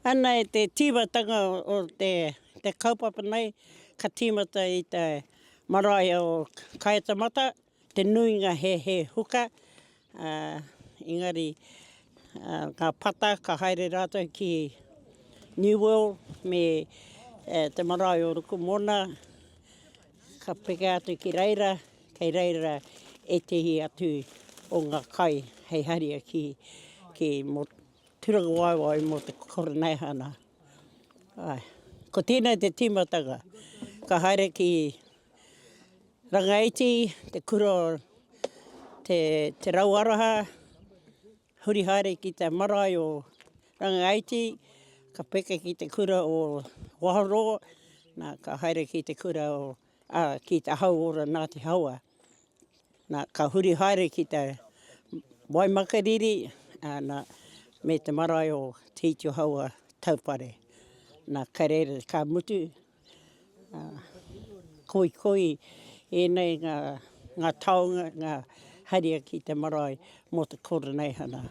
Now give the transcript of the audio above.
Ana e te tīmatanga o te kaupapa nei, ka tīmata i te marae o kaiatamata, te nuinga he huka. Engari, ngā pata ka haere rātou ki New World me te marae o Rukumona, ka peke atu ki reira, kei reira e tehi atu o ngā kai hei haria ki mo Tūrangawaewae mo te Koroneihana. Ko tēnei te tīmatanga, ka haere ki rangaiti, te kura o te rauaraha, huri haere ki te marae o rangaiti, ka peke ki te kura o Whānau, ka haere ki te kura o ki te hauora Ngāti Hauā. Ka huri haere ki te waimakariri, me te marae o Te Ao Hauā taupare. Kōrero ka mutu, kohikohi, nei ngā taonga, ngā haria ki te marae mo te Koroneihana.